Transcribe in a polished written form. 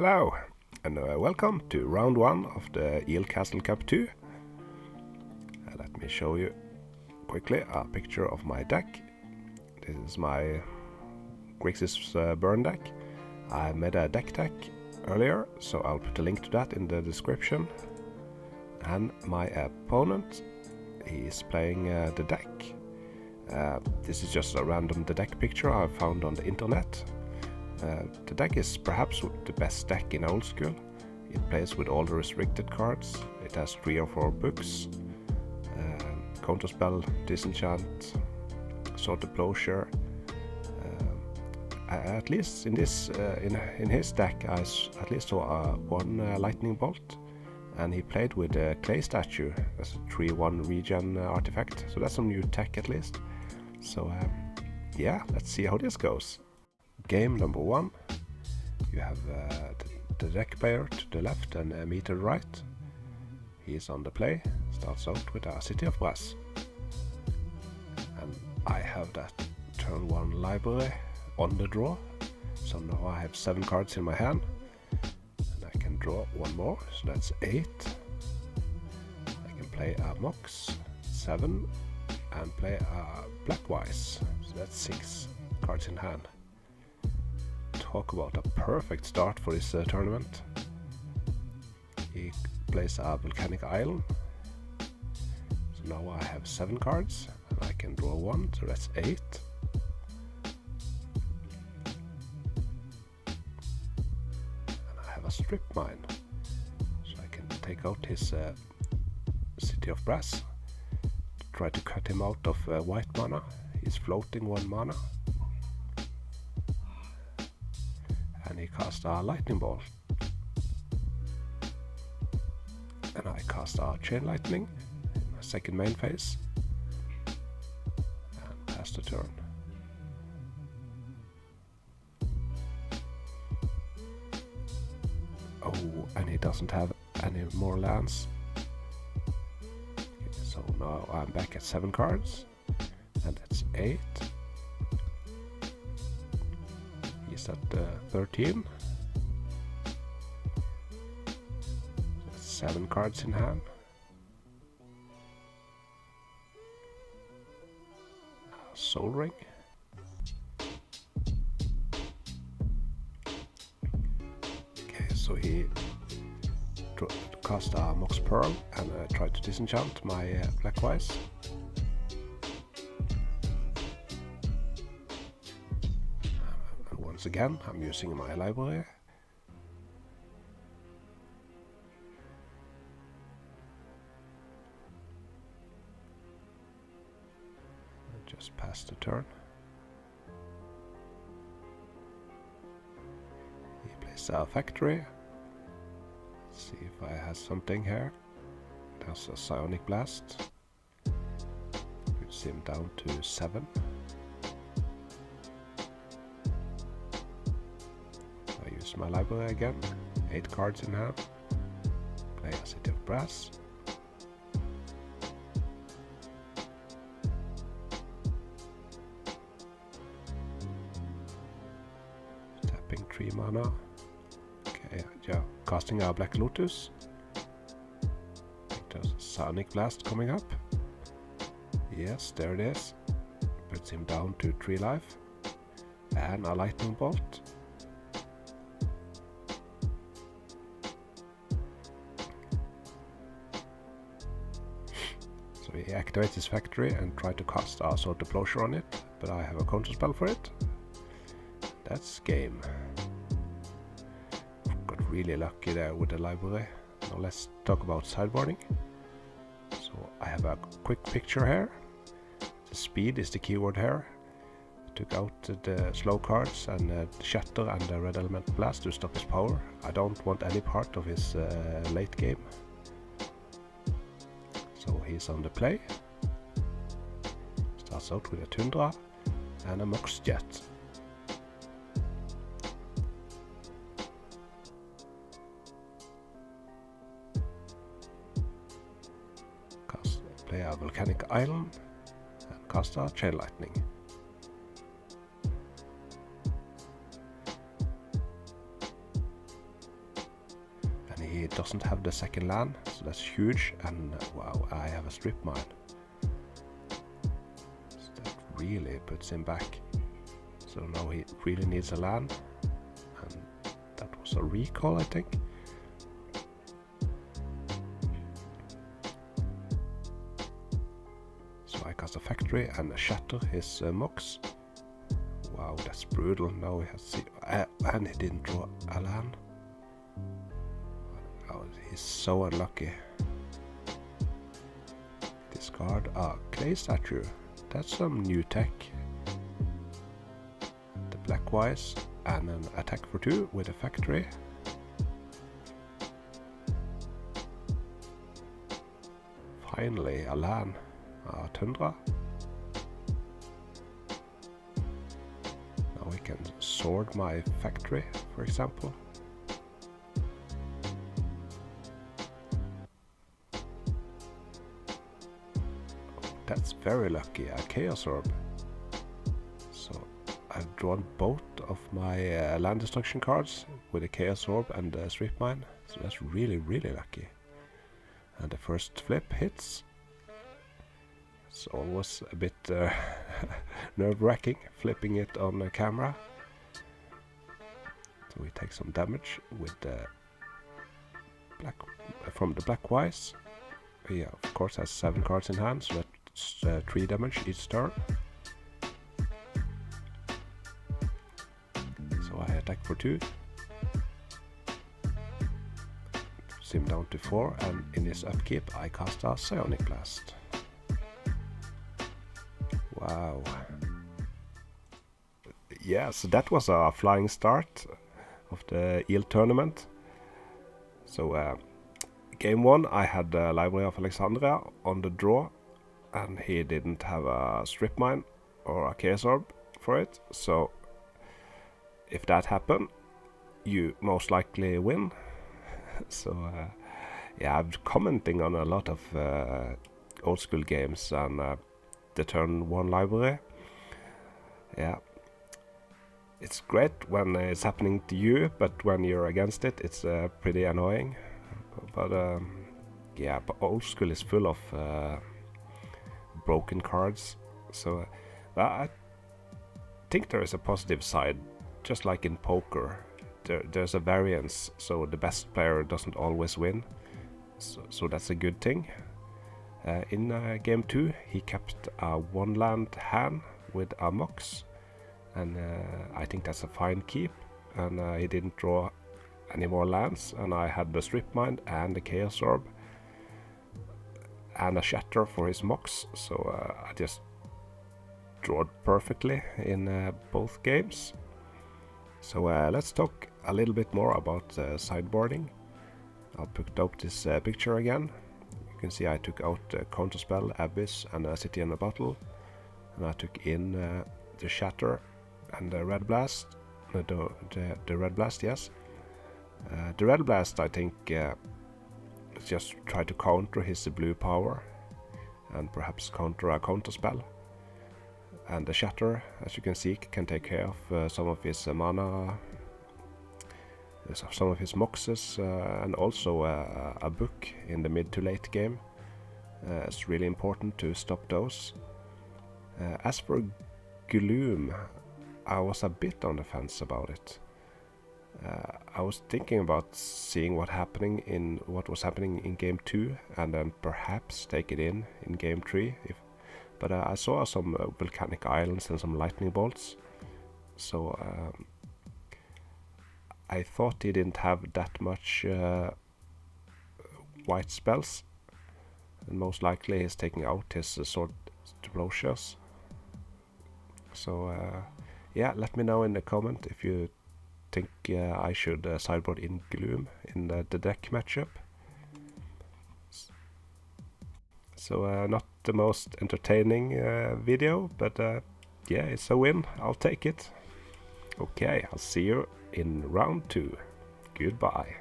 Hello, and welcome to round 1 of the Eel Castle Cup 2. Let me show you quickly a picture of my deck. This is my Grixis burn deck. I made a deck earlier, so I'll put a link to that in the description. And my opponent, he's playing the deck. This is just a random deck picture I found on the internet. The deck is perhaps the best deck in old school. It plays with all the restricted cards. It has 3 or 4 books. Counterspell, Disenchant, Sword of Plowshare. At least in this, in his deck, I at least saw one lightning bolt, and he played with a clay statue as a 3/1 regen artifact. So that's some new tech at least. So yeah, let's see how this goes. Game number 1. You have the deck player to the left and me to the right. He is on the play. Starts out with a City of Brass. And I have that turn 1 library on the draw. So now I have 7 cards in my hand. And I can draw 1 more, so that's 8. I can play a Mox, 7. And play a Blackwise, so that's 6 cards in hand. Talk about a perfect start for this tournament. He plays a Volcanic Island. So now I have 7 cards and I can draw 1, so that's 8. And I have a Strip Mine, so I can take out his City of Brass. Try to cut him out of white mana. He's floating 1 mana. And he cast a Lightning Ball. And I cast a Chain Lightning in my second main phase. And pass the turn. Oh, and he doesn't have any more lands. Okay, so now I'm back at 7 cards. And that's 8. He's at 13. 7 cards in hand. Soul Ring. Okay, so he cast a Mox Pearl and tried to disenchant my Blackwise. Once again, I'm using my library. Just pass the turn. He plays a factory. Let's see if I have something here. There's a Psionic Blast. Puts him down to 7. My library again, 8 cards in hand. Play a City of Brass. Tapping 3 mana. Okay, yeah, casting our Black Lotus. I think there's a Sonic Blast coming up. Yes, there it is. Puts him down to 3 life. And a Lightning Bolt. So he activates his factory and tries to cast a Sword of Plowshare on it, but I have a counterspell for it. That's game. Got really lucky there with the library. Now let's talk about sideboarding. So I have a quick picture here. The speed is the keyword here. I took out the slow cards and the Shatter and the Red Element Blast to stop his power. I don't want any part of his late game. So he's on the play. Starts out with a Tundra and a Mox Jet. Play a Volcanic Island and cast a Chain Lightning. he doesn't have the second land, so that's huge. And wow, I have a strip mine. So that really puts him back. So now he really needs a land, and that was a recall, I think. So I cast a factory and shatter his mocks. Wow, that's brutal. Now he has and he didn't draw a land. Oh, he's so unlucky. Discard a clay statue. That's some new tech. The black wise and an attack for 2 with a factory. Finally a land, a tundra. Now we can sword my factory, for example. That's very lucky, a Chaos Orb. So I've drawn both of my land destruction cards with a Chaos Orb and a Strip Mine. So that's really, really lucky. And the first flip hits. It's always a bit nerve-wracking flipping it on the camera. So we take some damage with the black from the black wise. He of course has 7 cards in hand, so that's 3 damage each turn. So I attack for 2. Sim down to 4, and in his upkeep I cast a Psionic Blast. Wow. Yeah, so that was a flying start of the Eel tournament. So game 1 I had the Library of Alexandria on the draw, and he didn't have a Strip Mine or a Chaos Orb for it. So if that happened, you most likely win. So yeah, I'm commenting on a lot of old school games and the turn 1 library. Yeah, it's great when it's happening to you, but when you're against it, it's pretty annoying. But yeah, but old school is full of broken cards. So I think there is a positive side, just like in poker. There's a variance, so the best player doesn't always win. So that's a good thing. In game 2, he kept a 1 land hand with a Mox, and I think that's a fine keep. And he didn't draw any more lands, and I had the Strip Mine and the Chaos Orb and a Shatter for his Mox, so I just drew perfectly in both games. So let's talk a little bit more about sideboarding. I'll put up this picture again. You can see I took out Counterspell, Abyss and a City in a Bottle, and I took in the Shatter and the Red Blast. The Red Blast, yes. The Red Blast, I think, just try to counter his blue power and perhaps counter a Counterspell. And the Shatter, as you can see, can take care of some of his mana, some of his Moxes, and also a book in the mid to late game. It's really important to stop those. As for Gloom, I was a bit on the fence about it. I was thinking about seeing what was happening in game 2, and then perhaps take it in game 3. But I saw some volcanic islands and some lightning bolts, so I thought he didn't have that much white spells, and most likely he's taking out his sword explosives. So yeah, let me know in the comment if you think I should sideboard in Gloom in the deck matchup. So not the most entertaining video, but yeah, it's a win. I'll take it. Okay, I'll see you in round 2. Goodbye.